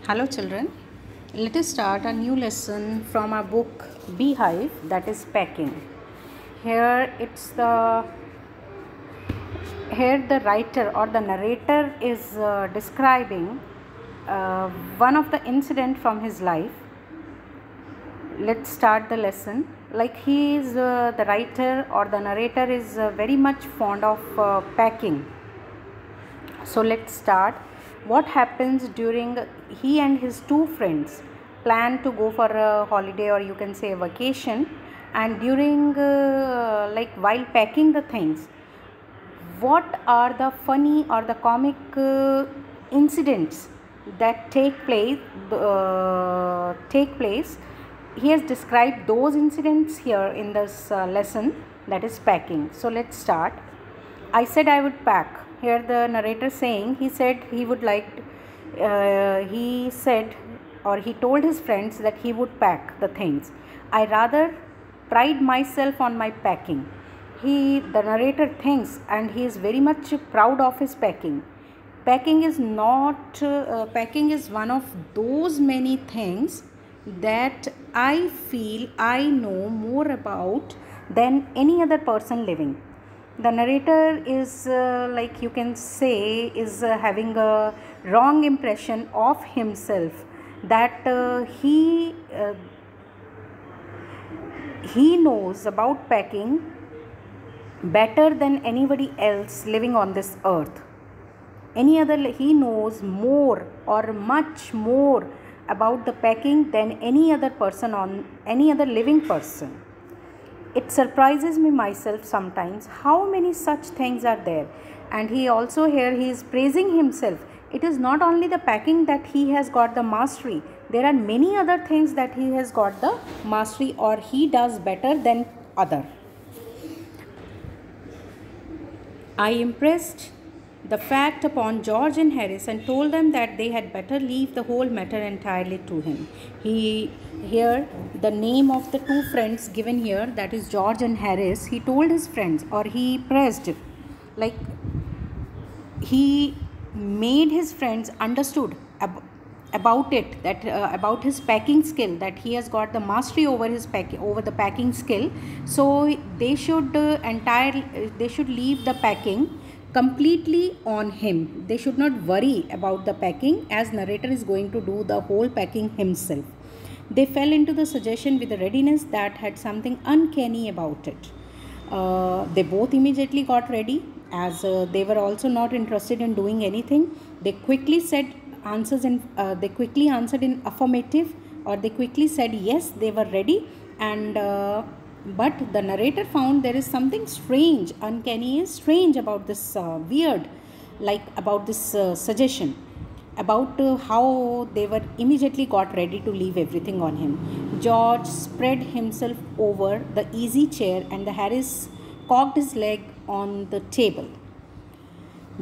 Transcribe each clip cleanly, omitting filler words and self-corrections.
Hello children, let us start a new lesson from our book Beehive, that is packing. Here the writer or the narrator is describing one of the incident from his life. Let's start the lesson. Like he is the writer or the narrator is very much fond of packing. So let's start. What happens during he and his two friends plan to go for a holiday, or you can say a vacation, and during while packing the things, what are the funny or the comic incidents that take place. He has described those incidents here in this lesson, that is packing. So let's start. I said I would pack. Here the narrator saying he said he would like he said or he told his friends that he would pack the things. I rather pride myself on my packing. The narrator thinks, and he is very much proud of his packing. Packing is one of those many things that I feel I know more about than any other person living. The narrator is having a wrong impression of himself, that he knows about packing better than anybody else living on this earth. He knows more or much more about the packing than any other living person. It surprises me myself sometimes how many such things are there. And he is praising himself. It is not only the packing that he has got the mastery. There are many other things that he has got the mastery, or he does better than other. I impressed the fact upon George and Harris and told them that they had better leave the whole matter entirely to him. Here the name of the two friends given here, that is George and Harris, he told his friends, or he pressed, like he made his friends understood about it, that about his packing skill, that he has got the mastery over the packing skill. So they should leave the packing completely on him. They should not worry about the packing, as narrator is going to do the whole packing himself. They fell into the suggestion with a readiness that had something uncanny about it. They both immediately got ready, as they were also not interested in doing anything. They quickly answered in affirmative, or they quickly said yes, they were ready. And but the narrator found there is something strange, uncanny is strange about this about this suggestion, about how they were immediately got ready to leave everything on him. George spread himself over the easy chair, and the Harris cocked his leg on the table.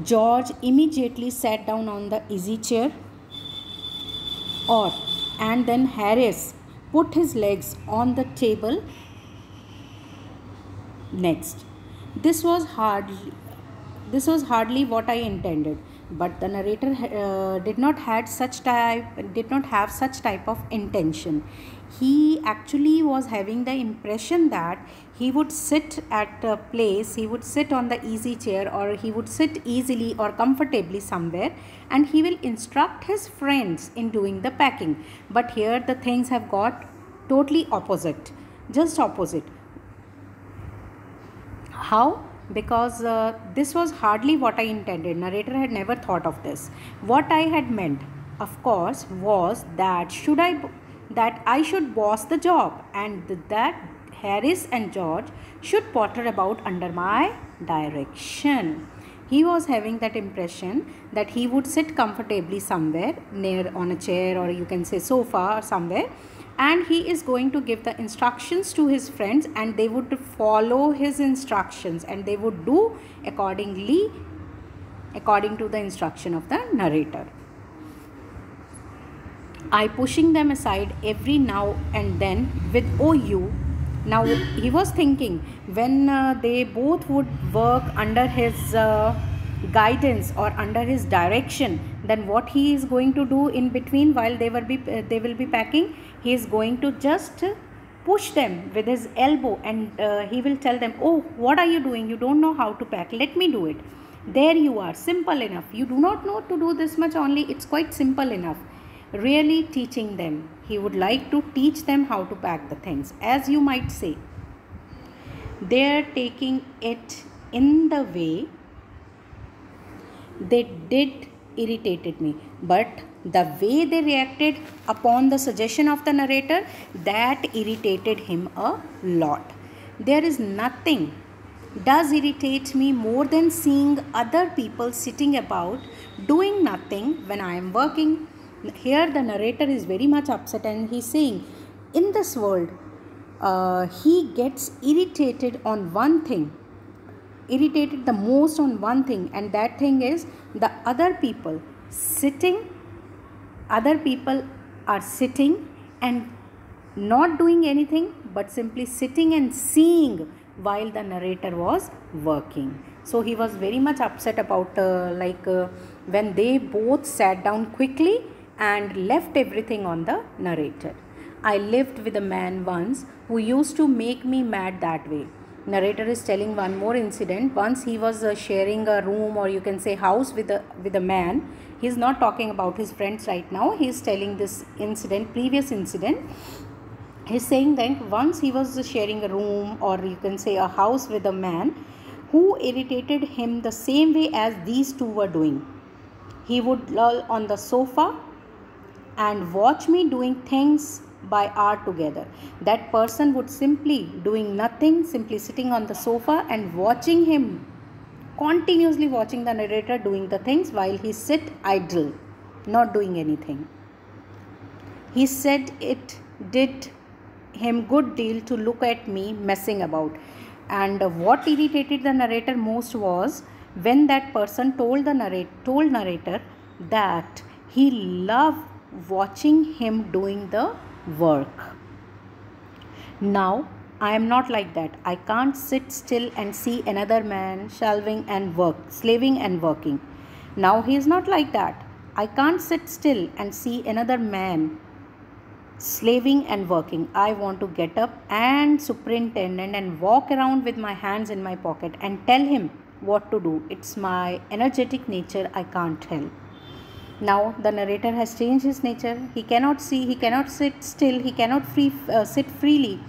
George immediately sat down on the easy chair, and then Harris put his legs on the table next. This was hardly what I intended, but the narrator did not have such type of intention. He actually was having the impression that he would sit at a place, he would sit on the easy chair, or he would sit easily or comfortably somewhere, and he will instruct his friends in doing the packing. But here the things have got totally opposite, just opposite. How? Because this was hardly what I intended. Narrator had never thought of this. What I had meant, of course, was that I should boss the job, and that Harris and George should potter about under my direction. He was having that impression that he would sit comfortably somewhere near on a chair, or you can say sofa or somewhere, and he is going to give the instructions to his friends, and they would follow his instructions, and they would do according to the instruction of the narrator. I pushing them aside every now and then with OU. Now he was thinking, when they both would work under his guidance or under his direction, then what he is going to do in between while they will be packing? He is going to just push them with his elbow, and he will tell them, oh, what are you doing? You don't know how to pack, let me do it. There you are, simple enough. You do not know to do this much only, it's quite simple enough. Really teaching them. He would like to teach them how to pack the things. As you might say, they're taking it in the way they did irritated me, but the way they reacted upon the suggestion of the narrator, that irritated him a lot. There is nothing does irritate me more than seeing other people sitting about doing nothing when I am working. Here the narrator is very much upset, and he's saying, in this world he gets irritated on one thing, irritated the most on one thing, and that thing is the other people are sitting and not doing anything, but simply sitting and seeing while the narrator was working. So he was very much upset about when they both sat down quickly and left everything on the narrator. I lived with a man once who used to make me mad that way. Narrator is telling one more incident. Once he was sharing a room, or you can say house, with a man. He is not talking about his friends right now. He is telling this incident, previous incident. He is saying that once he was sharing a room, or you can say a house, with a man who irritated him the same way as these two were doing. He would loll on the sofa and watch me doing things by hour together. That person would simply doing nothing, simply sitting on the sofa and watching him, continuously watching the narrator doing the things while he sit idle, not doing anything. He said it did him good deal to look at me messing about. And what irritated the narrator most was when that person told narrator that he loved watching him doing the work. Now I am not like that. I can't sit still and see another man slaving and working. Now he is not like that. I can't sit still and see another man slaving and working. I want to get up and superintendent and walk around with my hands in my pocket and tell him what to do. It's my energetic nature. I can't help. Now the narrator has changed his nature. He cannot see, he cannot sit still, he cannot sit freely.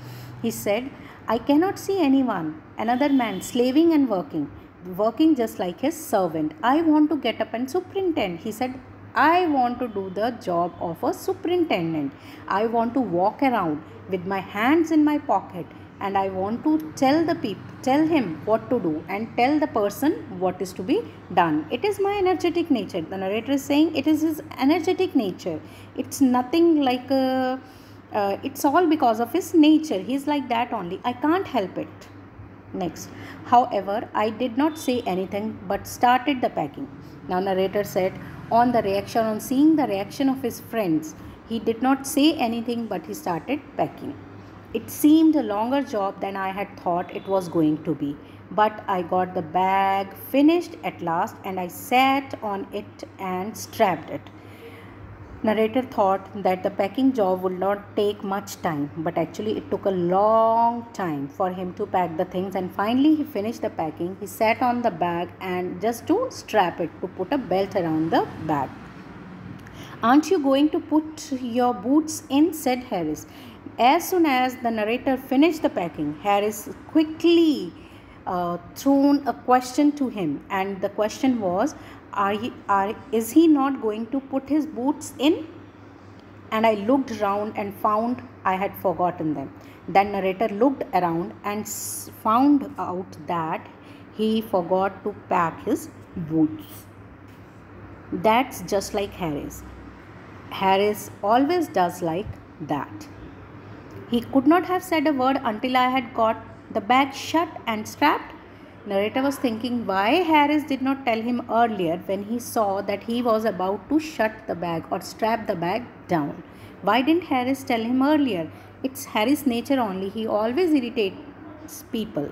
He said, I cannot see another man slaving and working just like his servant. I want to get up and superintend. He said, I want to do the job of a superintendent. I want to walk around with my hands in my pocket, and I want to tell him what to do and tell the person what is to be done. It is my energetic nature. The narrator is saying it is his energetic nature. It's nothing like it's all because of his nature. He's like that only. I can't help it. Next. However, I did not say anything but started the packing. Now narrator said, on seeing the reaction of his friends, he did not say anything but he started packing. It seemed a longer job than I had thought it was going to be, but I got the bag finished at last, and I sat on it and strapped it. Narrator thought that the packing job would not take much time, but actually it took a long time for him to pack the things, and finally he finished the packing. He sat on the bag and just to strap it, to put a belt around the bag. Aren't you going to put your boots in? Said Harris. As soon as the narrator finished the packing, Harris quickly thrown a question to him, and the question was, is he not going to put his boots in? And I looked around and found I had forgotten them. Then narrator looked around and found out that he forgot to pack his boots. That's just like Harris. Harris always does like that. He could not have said a word until I had got the bag shut and strapped. Narrator was thinking why Harris did not tell him earlier when he saw that he was about to shut the bag or strap the bag down. Why didn't Harris tell him earlier? It's Harris' nature only. He always irritates people.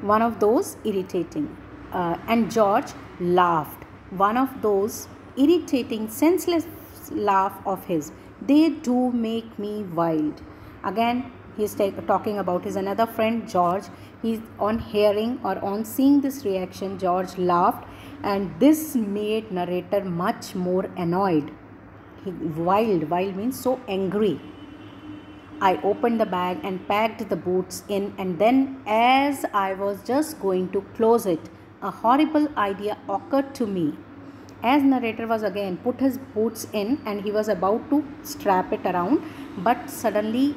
One of those irritating. And George laughed. one of those irritating, senseless laugh of his. They do make me wild. Again, he's talking about his another friend George. He's on hearing or on seeing this reaction, George laughed, and this made narrator much more annoyed. Wild means so angry. I opened the bag and packed the boots in, and then, as I was just going to close it, a horrible idea occurred to me. As narrator was again put his boots in and he was about to strap it around, but suddenly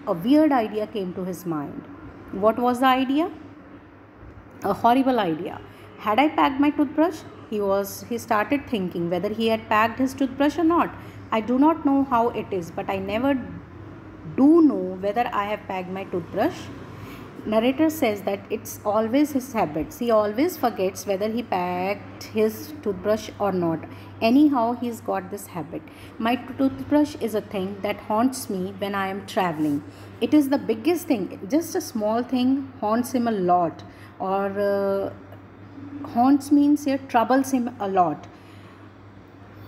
a weird idea came to his mind. What was the idea? A horrible idea. Had I packed my toothbrush? He started thinking whether he had packed his toothbrush or not. I do not know how it is, but I never do know whether I have packed my toothbrush. Narrator says that it's always his habits. He always forgets whether he packed his toothbrush or not. Anyhow, he's got this habit. My toothbrush is a thing that haunts me when I am traveling. It is the biggest thing. Just a small thing haunts him a lot, or haunts means here troubles him a lot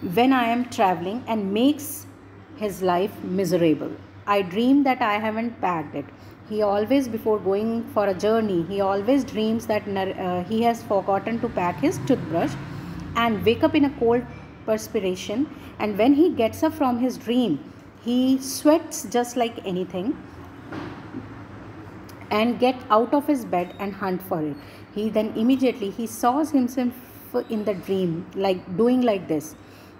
when I am traveling and makes his life miserable. I dream that I haven't packed it. He always, before going for a journey, he always dreams that he has forgotten to pack his toothbrush and wake up in a cold perspiration. And when he gets up from his dream, he sweats just like anything and get out of his bed and hunt for it. He then immediately, he saws himself in the dream like doing like this.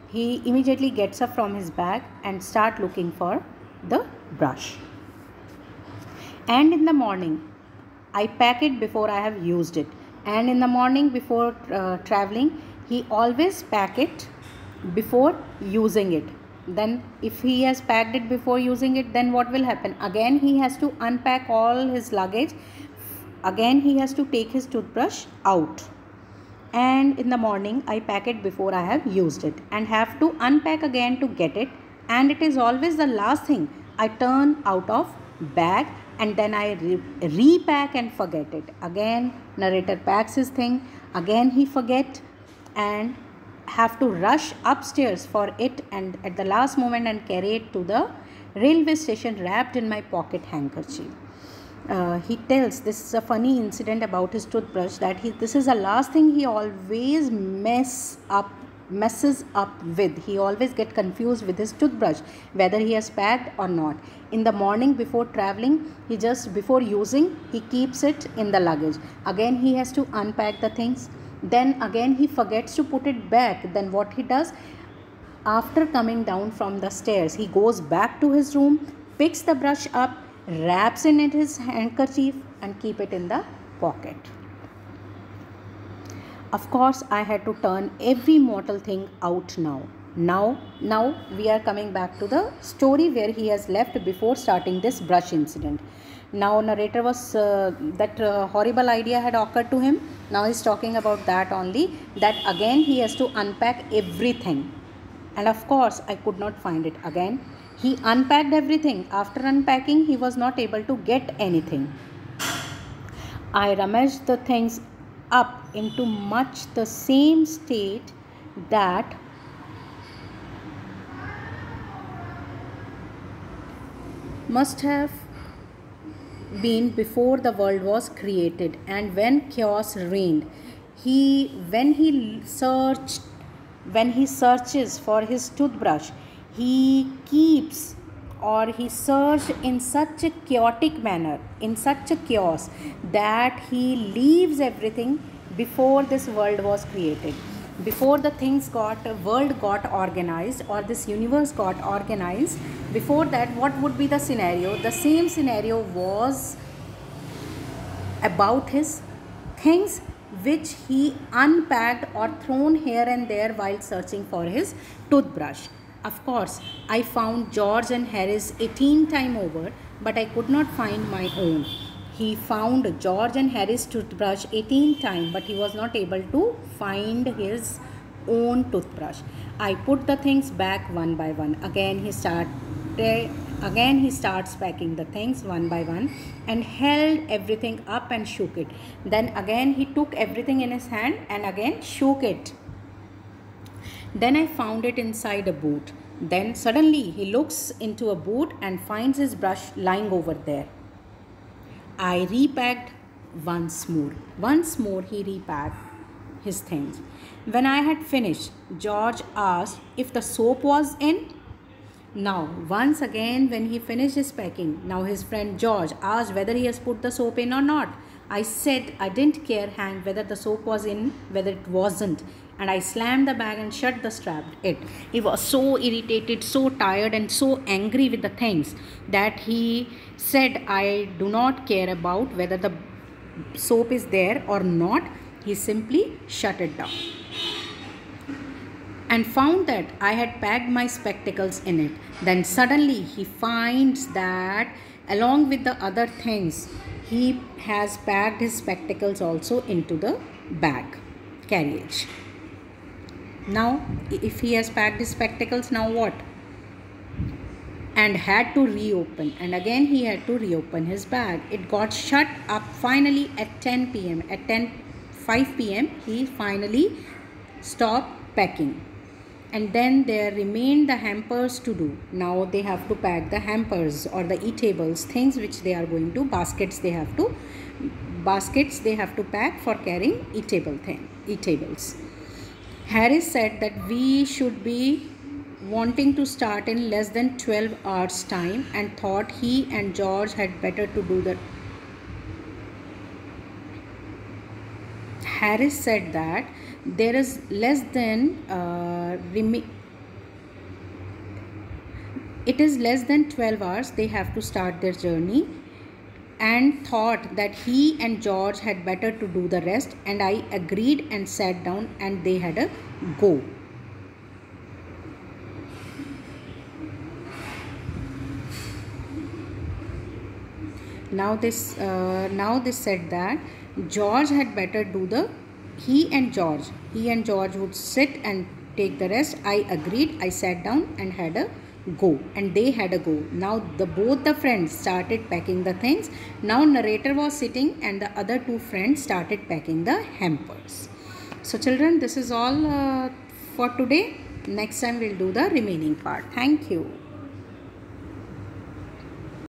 He immediately gets up from his bag and start looking for the brush. And in the morning, I pack it before I have used it. And in the morning before traveling, he always pack it before using it. Then if he has packed it before using it, then what will happen? Again, he has to unpack all his luggage. Again, he has to take his toothbrush out. And in the morning, I pack it before I have used it and have to unpack again to get it. And it is always the last thing I turn out of bag, and then I repack and forget it. Again, narrator packs his thing. Again, he forget and have to rush upstairs for it, and at the last moment and carry it to the railway station wrapped in my pocket handkerchief. He tells, this is a funny incident about his toothbrush, that this is the last thing he always messes up with. He always get confused with his toothbrush, whether he has packed or not. In the morning before traveling, he just before using, he keeps it in the luggage. Again, he has to unpack the things. Then again, he forgets to put it back. Then what he does, after coming down from the stairs, he goes back to his room, picks the brush up, wraps in it his handkerchief and keep it in the pocket. Of course, I had to turn every mortal thing out now. Now we are coming back to the story where he has left before starting this brush incident. Now narrator was that horrible idea had occurred to him. Now he's talking about that only, that again he has to unpack everything. And of course, I could not find it again. He unpacked everything. After unpacking, he was not able to get anything. I rummaged the things up into much the same state that must have been before the world was created and when chaos reigned. When he searches for his toothbrush, he keeps or he searched in such a chaotic manner, in such a chaos, that he leaves everything before this world was created. Before the world got organized, or this universe got organized, before that, what would be the scenario? The same scenario was about his things which he unpacked or thrown here and there while searching for his toothbrush. Of course, I found George and Harris 18 times over, but I could not find my own. He found George and Harris toothbrush 18 times, but he was not able to find his own toothbrush. I put the things back one by one. Again he starts packing the things one by one and held everything up and shook it. Then again he took everything in his hand and again shook it. Then I found it inside a boot. Then suddenly he looks into a boot and finds his brush lying over there. I repacked once more. Once more he repacked his things. When I had finished, George asked if the soap was in. Now, once again, when he finished his packing, now his friend George asked whether he has put the soap in or not. I said I didn't care hang whether the soap was in, whether it wasn't. And I slammed the bag and shut the strap. He was so irritated, so tired and so angry with the things that he said, I do not care about whether the soap is there or not. He simply shut it down and found that I had packed my spectacles in it. Then suddenly he finds that along with the other things, he has packed his spectacles also into the bag carriage. Now, if he has packed his spectacles, now what? And had to reopen, and again he had to reopen his bag. It got shut up finally at 10 p.m. At 5 p.m. he finally stopped packing. And then there remained the hampers to do. Now they have to pack the hampers or the eatables, things which they are going to, baskets they have to pack for carrying eatables. Harris said that we should be wanting to start in less than 12 hours time and thought he and George had better to do that. Harris said that there is less than it is less than 12 hours they have to start their journey, and thought that he and George had better to do the rest, and I agreed and sat down and they had a go. Now this said that George had better do he and George would sit and take the rest. I agreed, I sat down and had a go, and they had a go. Now both the friends started packing the things. Now narrator was sitting and the other two friends started packing the hampers. So children, this is all for today. Next time we'll do the remaining part. Thank you.